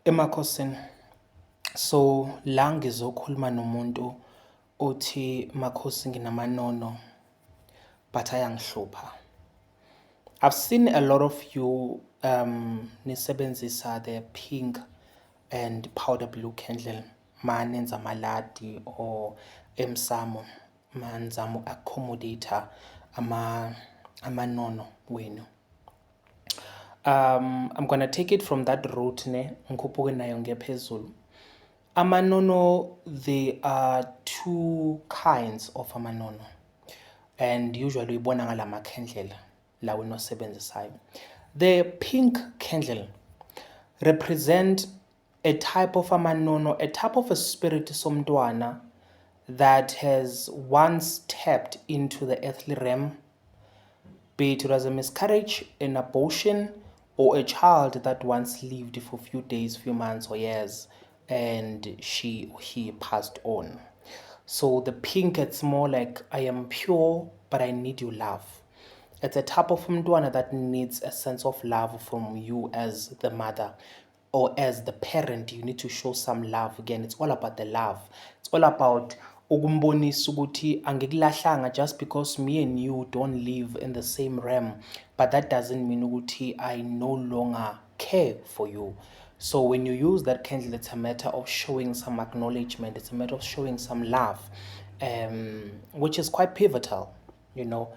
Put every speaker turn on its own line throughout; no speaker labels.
Emakhosini, so la ngizokhuluma nomuntu othi makhosi nginamanono but ayangihlupha. I've seen a lot of you nisebenzisa the pink and powder blue candle manenza maladi or emsamo manzama accommodator amanono wenu. I'm gonna take it from that route ne ngikhuphuke nayo ngephezulu. Amanono, there are two kinds of amanono, and usually uyibona ngala makhendlela lawo enosebenzisayo. The pink candle represent a type of amanono, a type of a spirit somntwana that has once tapped into the earthly realm, be it was a miscarriage, an abortion, or a child that once lived for a few days, few months or years, and she or he passed on. So the pink, it's more like, I am pure, but I need your love. It's a type of mntwana that needs a sense of love from you as the mother or as the parent. You need to show some love. Again, it's all about the love. It's all about ukumbonisa ukuthi angikulahlanga just because me and you don't live in the same realm, but that doesn't mean ukuthi I no longer care for you. So when you use that candle, it's a matter of showing some acknowledgement. It's a matter of showing some love, which is quite pivotal, you know.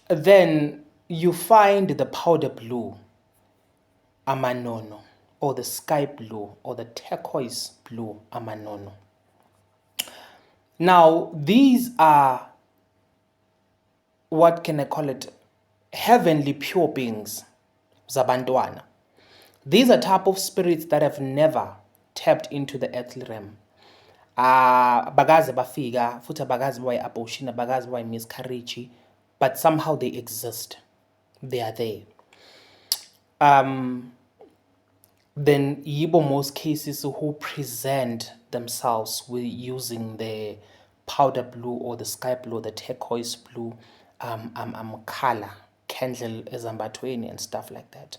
Then you find the powder blue amanono, or the sky blue, or the turquoise blue amanono. Now, these are, what can I call it, heavenly pure beings, zabantwana. These are type of spirits that have never tapped into the earthly realm. Bagaze bafika, futhi bagaze bayi abortion, bagaze bayi miscarriage, but somehow they exist. They are there. Then yibo most cases who present themselves with using the powder blue or the sky blue, the turquoise blue color, candle ezambathweni and stuff like that.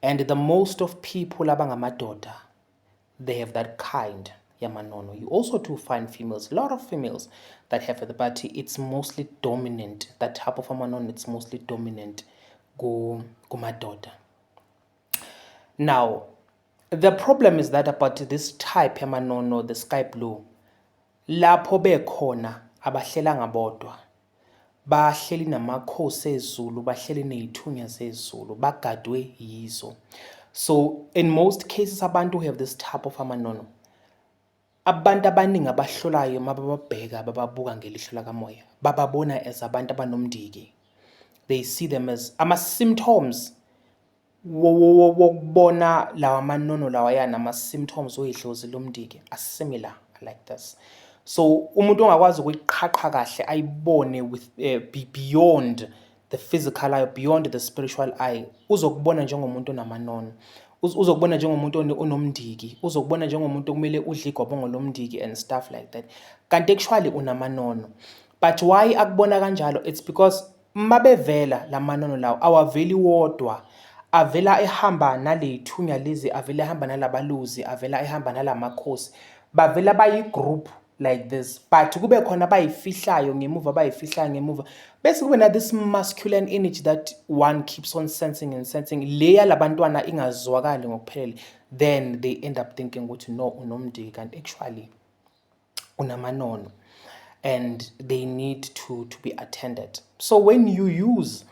And the most of people abangamadoda, they have that kind yamanono. You also do find females, a lot of females that have it, but it's mostly dominant. That type of amanono, it's mostly dominant kumadoda. Now, the problem is that about this type yamanono, the sky blue, lapho bekhona abahlelanga bodwa, bahleli namakhosi ezulu, bahleli nezithunywa zezulu, bagadwe yizo. So in most cases abantu who have this type of amanono, abantu abaningi abahlolayo mabababheka bababuka ngelihlo lakamoya, bababona as abantu abanomndiki. They see them as ama-symptoms wokubona lawa manono lawayana, ama-symptoms oyidlozi lomndiki are similar like this. So umuntu ongakwazi ukuyiqhaqha kahle ayibone with beyond the physical eye, beyond the spiritual eye, uzokubona njengomuntu onamanono, uzokubona njengomuntu onomndiki, uzokubona njengomuntu okumele udle igwabongo lomndiki and stuff like that. Kanti actually unamanono. But why akubona kanjalo? It's because mabevela lamanono lawo awaveli wodwa, avela ehamba nalezithunywa lezi, avela ehamba nalabaluzi, avela ehamba nalamakhosi, bavela bayi-group like this, but kube khona bayifihlayo ngemuva, bese kube na this masculine energy that one keeps on sensing and sensing, leya labantwana ingazwakali ngokuphelele. Then they end up thinking ukuthi no, unomndiki, and actually unamanono, and they need to be attended. So when you use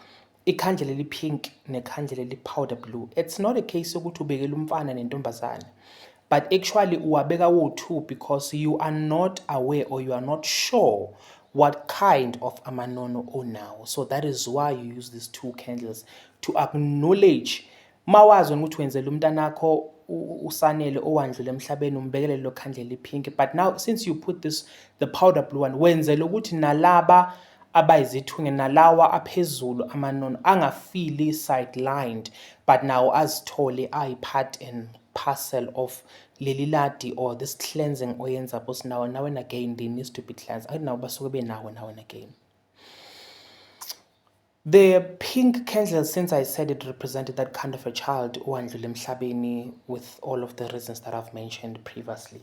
ikhandlela eli-pink nekhandlela eli-powder blue, it's not a case yokuthi ubekela umfana nentombazane, but actually uwabeka wo-two because you are not aware or you are not sure what kind of amanono onawo. So that is why you use these two candles to acknowledge. Mawazi ukuthi wenzela umntanakho usanele owandlule emhlabeni umbekele lo khandlela i-pink, but now since you put this, the powder blue one, wenzela ukuthi nalaba abayizithunywa nalawa aphezulu amanono angafili sidelined, but now azithole ayi-part and parcel of leli ladi or this cleansing oyenza, because now and again they needs to be cleansed. I know basuke benawo now and again. The pink candle, since I said it represented that kind of a child owandlula emhlabeni with all of the reasons that I've mentioned previously.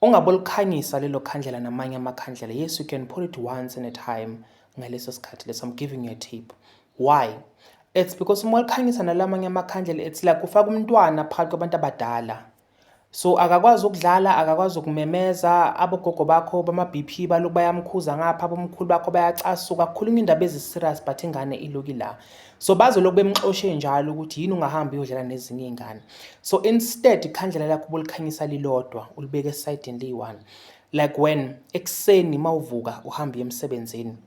Ungabolikhanyisa lelo khandlela namanye amakhandlela. Yes, you can put it once in a time ngaleso sikhathi leso. I'm giving you a tip. Why? It's because uma ulikhanyisa nalamanye amakhandlela, it's like ufaka umntwana phakathi kwabantu abadala. So akakwazi ukudlala, akakwazi ukumemeza, abogogo bakho bama-BP baloku bayamkhuza ngapha, abomkhulu bakho bayacasuka, kukhulunywa indaba ezi-serious but ingane iloki la. So bazoloku bemxoshe njalo ukuthi yini ungahambi uyodlala nezinye iy'ngane. So instead ikhandlela lakho ubolikhanyisa lilodwa, ulibeke esayidini liyi-one. Like when ekuseni mawuvuka uhamba emsebenzini,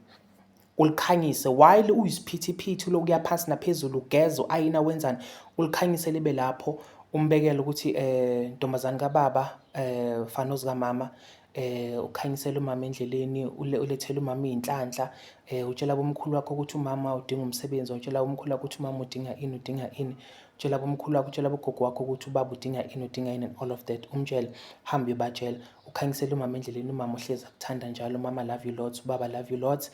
ulikhanyise while uyisiphithiphithi uloku uya phansi naphezulu ugeza ayina wenzani, ulikhanyise libe lapho. Umbekele ukuthi ntombazane kababa fana zika-mama ukhanyisela umama endleleni, ulethele umama iy'nhlanhla, utshela bomkhulu wakho ukuthi umama udinga umsebenzi, utshela bomkhulu wakho ukuthi umama udinga ini, utshela bomkhulu wakho, utshela bogogo wakho ukuthi ubaba udinga ini and all of that. Umtshele, hambe uyobatshela, ukhanyisele umama endleleni, umama uhlezi akuthanda njalo, umama love you lots, ubaba love you lots,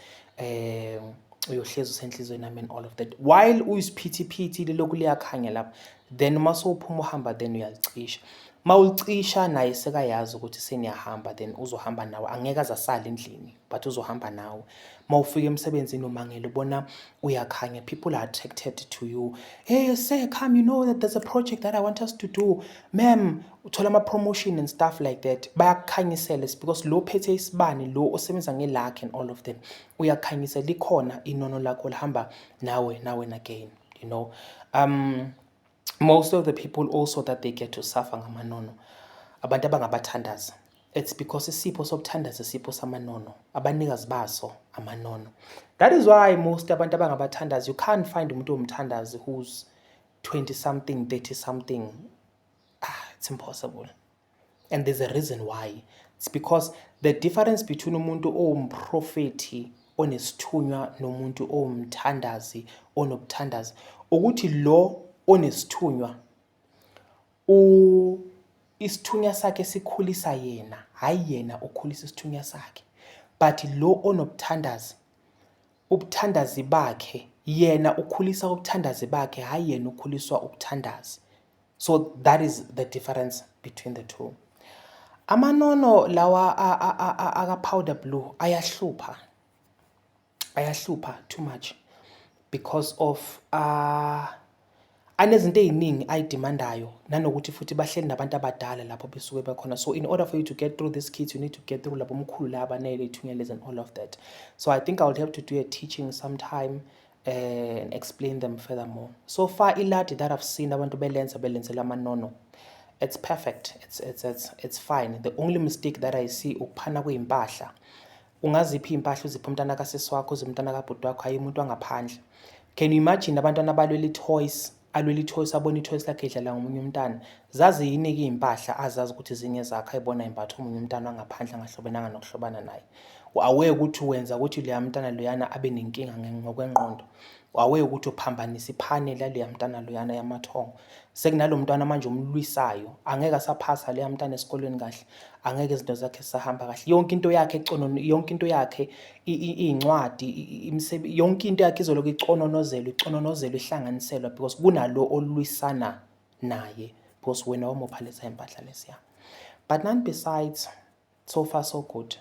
uyohlezi usenhlizweni nami and all of that. While uyisiphithiphithi liloku liyakhanya lapho, then uma sowuphuma uhamba then uyalicisha. Uma ulicisha naye sekayazi ukuthi seniyahamba, then uzohamba nawe. Angeke aze asale endlini but uzohamba nawe. Uma ufika emsebenzini umangele ubona uyakhanya, people are attracted to you. Hey sir, come, you know that there's a project that I want us to do. Ma'am, uthola ama-promotion and stuff like that. Bayakukhanyisela because lo phethe isibani, lo osebenza ngelakhe and all of them, uyakhanyisela, likhona inono lakho lihamba nawe and again, you know. Most of the people also that they get to suffer ngamanono, abantu abangabathandazi. It's because isipho sobuthandazi isipho samanono, abanikazi baso amanono. That is why most abantu abangabathandazi, you can't find umuntu omthandazi who's 20 something, 30 something. It's impossible. And there's a reason why. It's because the difference between umuntu owumprofethi onesithunywa nomuntu owumthandazi onobuthandazi ukuthi lo onesithunywa isithunywa sakhe sikhulisa yena, hayi yena ukhulisa isithunywa sakhe. But lo onobuthandazi, ubuthandazi bakhe, yena ukhulisa ubuthandazi bakhe, hayi yena ukhuliswa ubuthandazi. So that is the difference between the two. Amanono lawa aka-powder blue ayahlupha too much because of anezinto ey'ningi ayidemandayo, nanokuthi futhi bahleli nabantu abadala lapho besuke bekhona. So in order for you to get through these kids, you need to get through labo mkhulu laba ney'thunyelezi and all of that. So I think I would have to do a teaching sometime and explain them furthermore. So far iladi that I've seen abantu belenzela amanono, it's perfect, it's fine. The only mistake that I see ukuphana kwey'mpahla. Ungaziphi iy'mpahla uziphi umntana kasisi wakho, uziphi umntana kabhuti wakho, hayi umuntu wangaphandle. Can you imagine abantwana abalwela i-toys, alwela i-toys, abona i-toys lakhe idlala ngomunye umntana? Zazi yini-ke iy'mpahla azazi ukuthi zinye zakhe ayibona imbatha omunye umntana wangaphandle angahlobenanga nokuhlobana naye? Aware ukuthi wenza ukuthi leya mntana loyana abe nenkinga ngokwengqondo. Aware ukuthi uphambanisa iphaneli yaleya mntana loyana yamathongo. Sekunalo mntwana manje umlwisayo, angeke asaphasa leya mntana esikolweni kahle, angeke izinto zakhe zisahamba kahle. Yonke into yakhe yonke into yakhe, iy'ncwadi, yonke into yakhe izoloku icononozelwa ihlanganiselwa because kunalo olwisana naye because wena wamupha leza y'mpahla lesiya. But none besides, so far so good.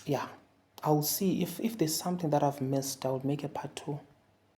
Yeah, I'll see if there's something that I've missed, I will make a part 2.